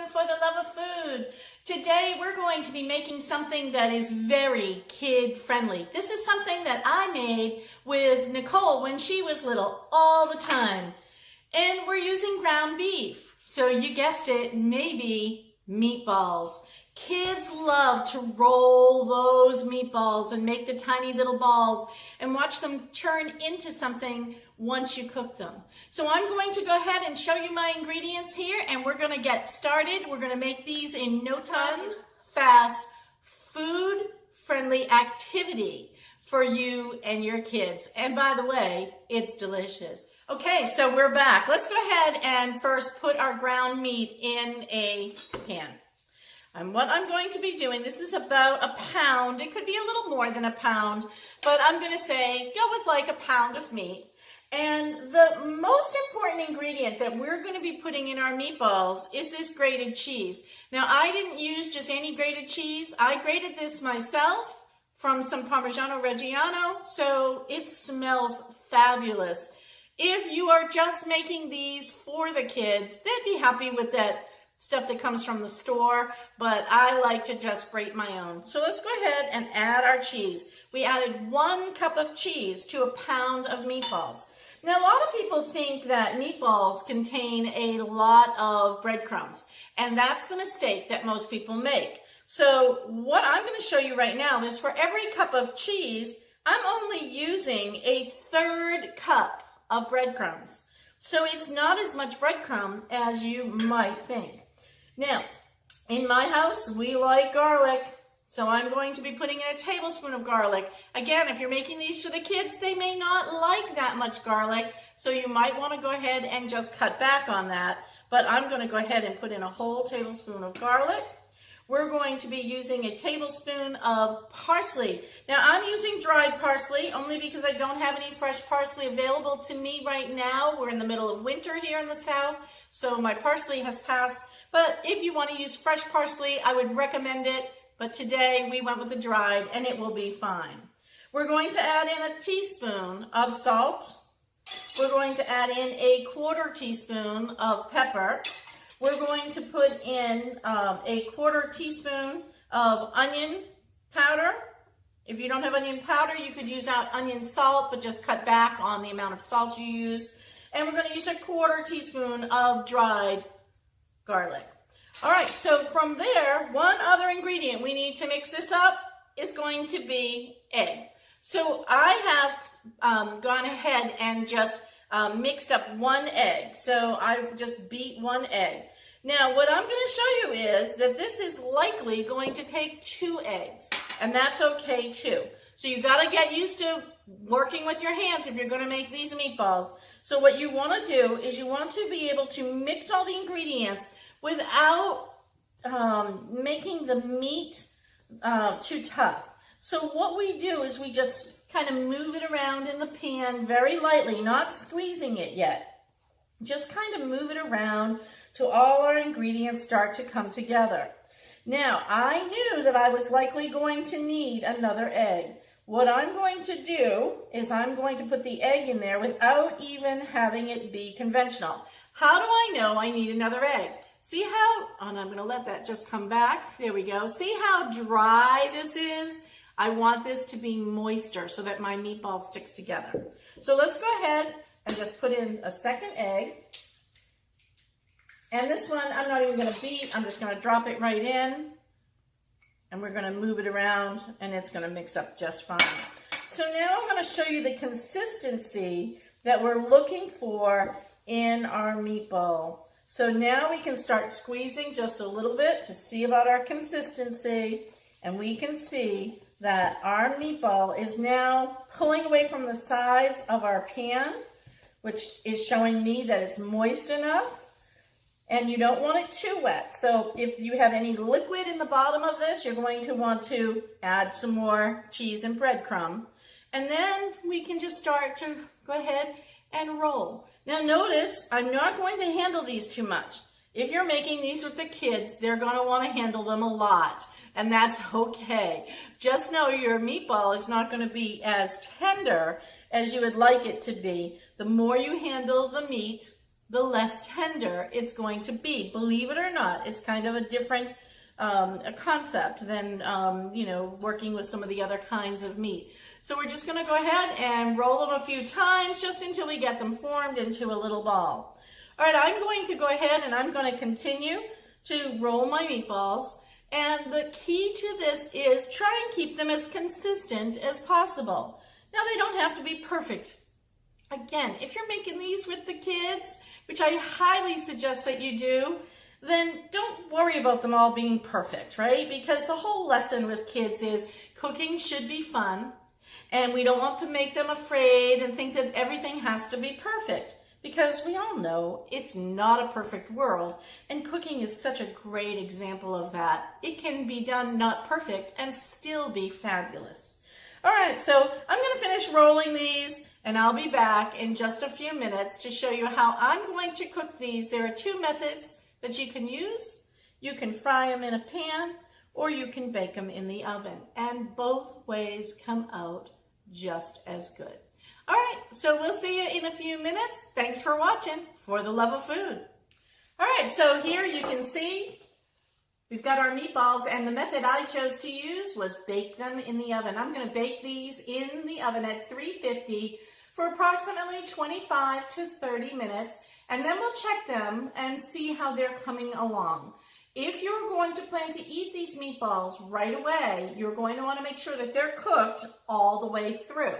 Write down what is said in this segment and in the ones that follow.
for the love of food. Today we're going to be making something that is very kid friendly. This is something that I made with Nicole when she was little all the time. And we're using ground beef. So you guessed it, maybe meatballs. Kids love to roll those meatballs and make the tiny little balls and watch them turn into something once you cook them. So I'm going to go ahead and show you my ingredients here, and we're going to get started. We're going to make these in no time, fast, food-friendly activity for you and your kids. And by the way, it's delicious. Okay, so we're back. Let's go ahead and first put our ground meat in a pan. And what I'm going to be doing, this is about a pound. It could be a little more than a pound, but I'm going to say go with like a pound of meat. And the most important ingredient that we're going to be putting in our meatballs is this grated cheese. Now, I didn't use just any grated cheese. I grated this myself from some Parmigiano Reggiano, so it smells fabulous. If you are just making these for the kids, they'd be happy with that stuff that comes from the store, but I like to just grate my own. So let's go ahead and add our cheese. We added 1 cup of cheese to a pound of meatballs. Now, a lot of people think that meatballs contain a lot of breadcrumbs, and that's the mistake that most people make. So what I'm going to show you right now is for every cup of cheese, I'm only using a 1/3 cup of breadcrumbs. So it's not as much breadcrumb as you might think. Now, in my house, we like garlic, so I'm going to be putting in a tablespoon of garlic. Again, if you're making these for the kids, they may not like that much garlic, so you might want to go ahead and just cut back on that. But I'm going to go ahead and put in a whole tablespoon of garlic. We're going to be using a tablespoon of parsley. Now, I'm using dried parsley only because I don't have any fresh parsley available to me right now. We're in the middle of winter here in the South, so my parsley has passed. But if you want to use fresh parsley, I would recommend it. But today we went with the dried, and it will be fine. We're going to add in a teaspoon of salt. We're going to add in a 1/4 teaspoon of pepper. We're going to put in a 1/4 teaspoon of onion powder. If you don't have onion powder, you could use out onion salt, but just cut back on the amount of salt you use. And we're going to use a 1/4 teaspoon of dried garlic. All right, so from there, one other ingredient we need to mix this up is going to be egg. So I have gone ahead and just mixed up 1 egg. So I just beat 1 egg. Now, what I'm going to show you is that this is likely going to take 2 eggs, and that's okay too. So you got to get used to working with your hands if you're going to make these meatballs. So what you want to do is you want to be able to mix all the ingredients without making the meat too tough. So what we do is we just kind of move it around in the pan very lightly, not squeezing it yet. Just kind of move it around till all our ingredients start to come together. Now, I knew that I was likely going to need another egg. What I'm going to do is I'm going to put the egg in there without even having it be conventional. How do I know I need another egg? See how, and I'm going to let that just come back. There we go. See how dry this is? I want this to be moister so that my meatball sticks together. So let's go ahead and just put in a 2nd egg. And this one, I'm not even going to beat. I'm just going to drop it right in. And we're going to move it around, and it's going to mix up just fine. So now I'm going to show you the consistency that we're looking for in our meatball. So now we can start squeezing just a little bit to see about our consistency, and we can see that our meatball is now pulling away from the sides of our pan, which is showing me that it's moist enough, and you don't want it too wet. So if you have any liquid in the bottom of this, you're going to want to add some more cheese and breadcrumb, and then we can just start to go ahead and roll. Now notice, I'm not going to handle these too much. If you're making these with the kids, they're going to want to handle them a lot, and that's okay. Just know your meatball is not going to be as tender as you would like it to be. The more you handle the meat, the less tender it's going to be. Believe it or not, it's kind of a different a concept than, you know, working with some of the other kinds of meat. So we're just going to go ahead and roll them a few times just until we get them formed into a little ball. All right, I'm going to go ahead and I'm going to continue to roll my meatballs. And the key to this is try and keep them as consistent as possible. Now, they don't have to be perfect. Again, if you're making these with the kids, which I highly suggest that you do, then don't worry about them all being perfect, right? Because the whole lesson with kids is cooking should be fun, and we don't want to make them afraid and think that everything has to be perfect, because we all know it's not a perfect world, and cooking is such a great example of that. It can be done not perfect and still be fabulous. All right, so I'm going to finish rolling these, and I'll be back in just a few minutes to show you how I'm going to cook these. There are two methods that you can use. You can fry them in a pan, or you can bake them in the oven, and both ways come out just as good. All right, so we'll see you in a few minutes. Thanks for watching For the Love of Food. All right, so here you can see we've got our meatballs, and the method I chose to use was bake them in the oven. I'm going to bake these in the oven at 350 for approximately 25 to 30 minutes, and then we'll check them and see how they're coming along. If you're going to plan to eat these meatballs right away, you're going to want to make sure that they're cooked all the way through.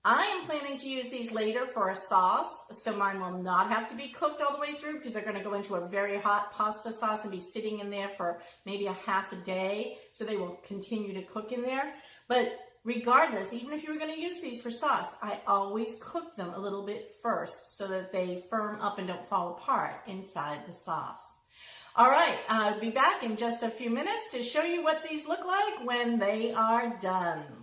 I am planning to use these later for a sauce, so mine will not have to be cooked all the way through because they're going to go into a very hot pasta sauce and be sitting in there for maybe a half a day, so they will continue to cook in there. But regardless, even if you were going to use these for sauce, I always cook them a little bit first so that they firm up and don't fall apart inside the sauce. All right, I'll be back in just a few minutes to show you what these look like when they are done.